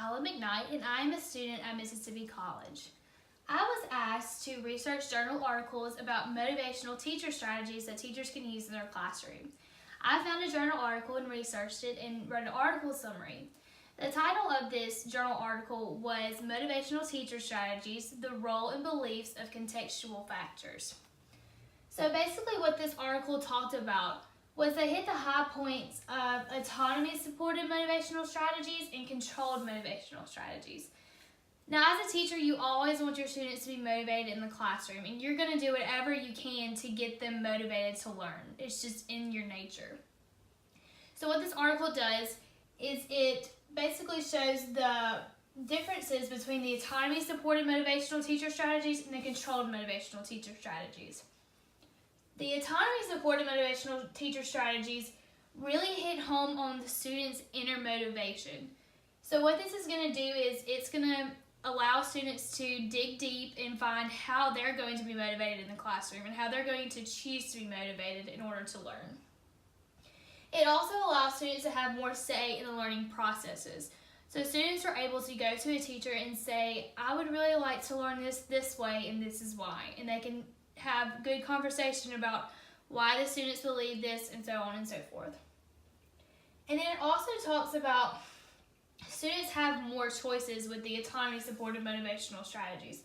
Kyla McKnight, and I am a student at Mississippi College. I was asked to research journal articles about motivational teacher strategies that teachers can use in their classroom. I found a journal article and researched it and wrote an article summary. The title of this journal article was Motivational Teacher Strategies, the Role and Beliefs of Contextual Factors. So basically what this article talked about was they hit the high points of autonomy-supported motivational strategies and controlled motivational strategies. Now, as a teacher, you always want your students to be motivated in the classroom, and you're going to do whatever you can to get them motivated to learn. It's just in your nature. So what this article does is it basically shows the differences between the autonomy-supported motivational teacher strategies and the controlled motivational teacher strategies. The autonomy-supported motivational teacher strategies really hit home on the student's inner motivation. So what this is going to do is it's going to allow students to dig deep and find how they're going to be motivated in the classroom and how they're going to choose to be motivated in order to learn. It also allows students to have more say in the learning processes. So students are able to go to a teacher and say, I would really like to learn this way and this is why. And they can have good conversation about why the students believe this and so on and so forth. And then it also talks about students have more choices with the autonomy-supported motivational strategies.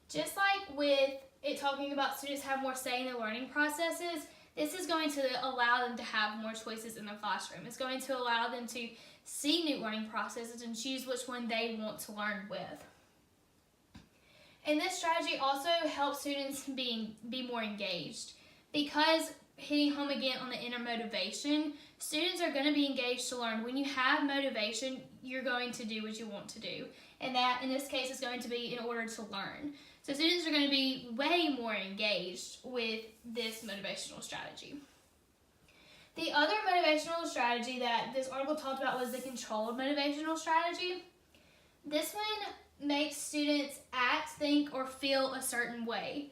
Just like with it talking about students have more say in the learning processes, this is going to allow them to have more choices in the classroom. It's going to allow them to see new learning processes and choose which one they want to learn with. And this strategy also helps students be more engaged. Because hitting home again on the inner motivation, students are going to be engaged to learn. When you have motivation, you're going to do what you want to do. And that, in this case, is going to be in order to learn. So students are going to be way more engaged with this motivational strategy. The other motivational strategy that this article talked about was the controlled motivational strategy. This one makes students act, think, or feel a certain way.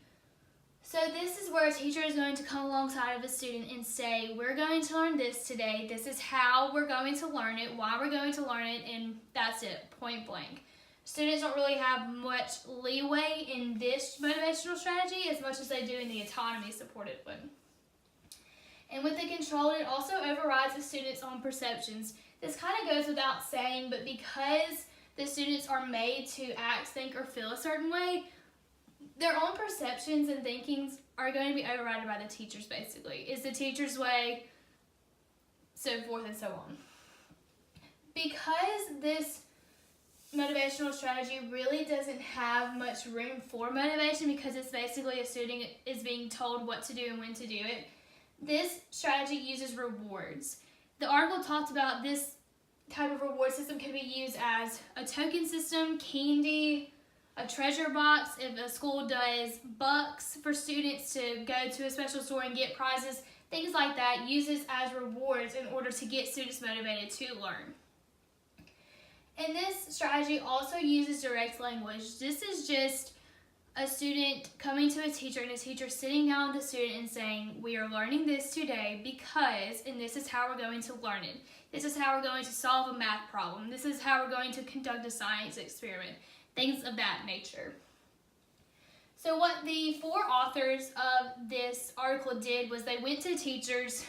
So this is where a teacher is going to come alongside of a student and say, we're going to learn this today, this is how we're going to learn it, why we're going to learn it, and that's it, point blank. Students don't really have much leeway in this motivational strategy as much as they do in the autonomy-supported one. And with the control, it also overrides the students' own perceptions. This kind of goes without saying, but because the students are made to act, think, or feel a certain way, their own perceptions and thinkings are going to be overridden by the teachers, basically. Is the teacher's way, so forth and so on. Because this motivational strategy really doesn't have much room for motivation because it's basically a student is being told what to do and when to do it, this strategy uses rewards. The article talked about this type of reward system can be used as a token system, candy, a treasure box if a school does bucks for students to go to a special store and get prizes, things like that, uses as rewards in order to get students motivated to learn. And this strategy also uses direct language. This is just a student coming to a teacher and a teacher sitting down with the student and saying, we are learning this today because, and this is how we're going to learn it. This is how we're going to solve a math problem. This is how we're going to conduct a science experiment. Things of that nature. So what the four authors of this article did was they went to teachers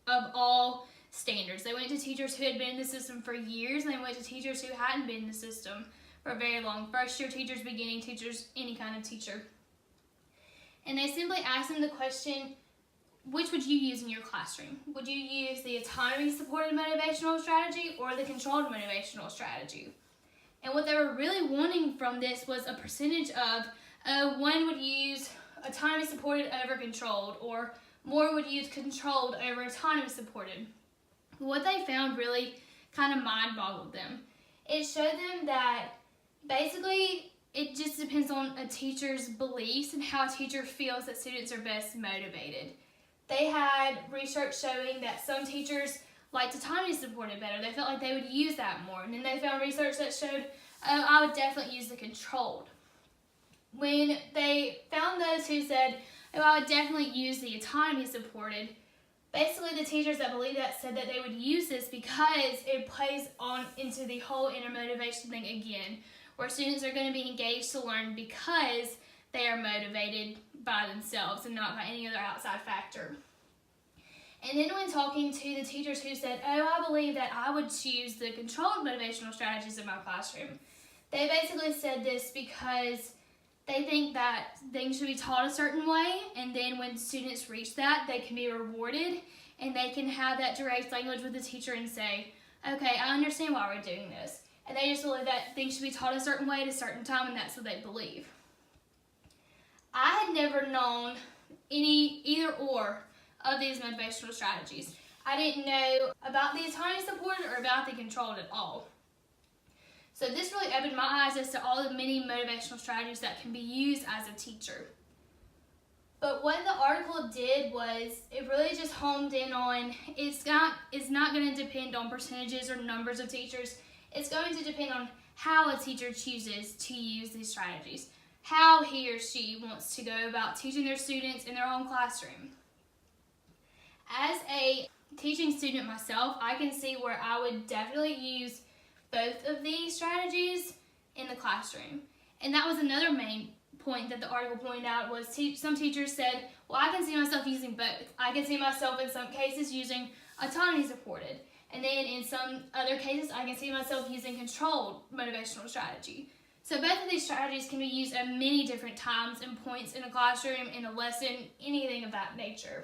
of all standards. They went to teachers who had been in the system for years, and they went to teachers who hadn't been in the system for very long. First year teachers, beginning teachers, any kind of teacher. And they simply asked them the question, which would you use in your classroom? Would you use the autonomy-supported motivational strategy or the controlled motivational strategy? And what they were really wanting from this was a percentage of one would use autonomy-supported over controlled, or more would use controlled over autonomy-supported. What they found really kind of mind-boggled them. It showed them that basically it just depends on a teacher's beliefs and how a teacher feels that students are best motivated. They had research showing that some teachers liked autonomy-supported better. They felt like they would use that more. And then they found research that showed, I would definitely use the controlled. When they found those who said, I would definitely use the autonomy-supported, Basically, the teachers that believe that said that they would use this because it plays on into the whole inner motivation thing again, where students are going to be engaged to learn because they are motivated by themselves and not by any other outside factor. And then when talking to the teachers who said, oh, I believe that I would choose the controlled motivational strategies in my classroom, they basically said this because they think that things should be taught a certain way, and then when students reach that, they can be rewarded, and they can have that direct language with the teacher and say, okay, I understand why we're doing this. And they just believe that things should be taught a certain way at a certain time, and that's what they believe. I had never known either or of these motivational strategies. I didn't know about the autonomy supported or about the controlled at all. So this really opened my eyes as to all the many motivational strategies that can be used as a teacher. But what the article did was it really just homed in on it's not going to depend on percentages or numbers of teachers. It's going to depend on how a teacher chooses to use these strategies, how he or she wants to go about teaching their students in their own classroom. As a teaching student myself, I can see where I would definitely use both of these strategies in the classroom. And that was another main point that the article pointed out was some teachers said, well, I can see myself using both. I can see myself in some cases using autonomy supported. And then in some other cases, I can see myself using controlled motivational strategy. So both of these strategies can be used at many different times and points in a classroom, in a lesson, anything of that nature.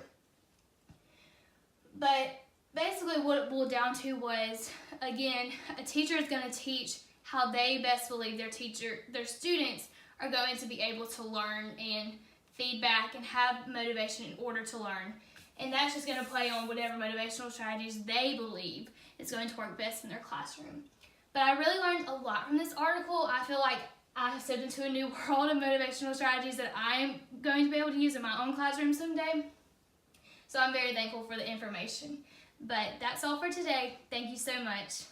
But basically what it boiled down to was, again, a teacher is going to teach how they best believe their students are going to be able to learn and feedback and have motivation in order to learn. And that's just going to play on whatever motivational strategies they believe is going to work best in their classroom. But I really learned a lot from this article. I feel like I have stepped into a new world of motivational strategies that I'm going to be able to use in my own classroom someday. So I'm very thankful for the information. But that's all for today. Thank you so much.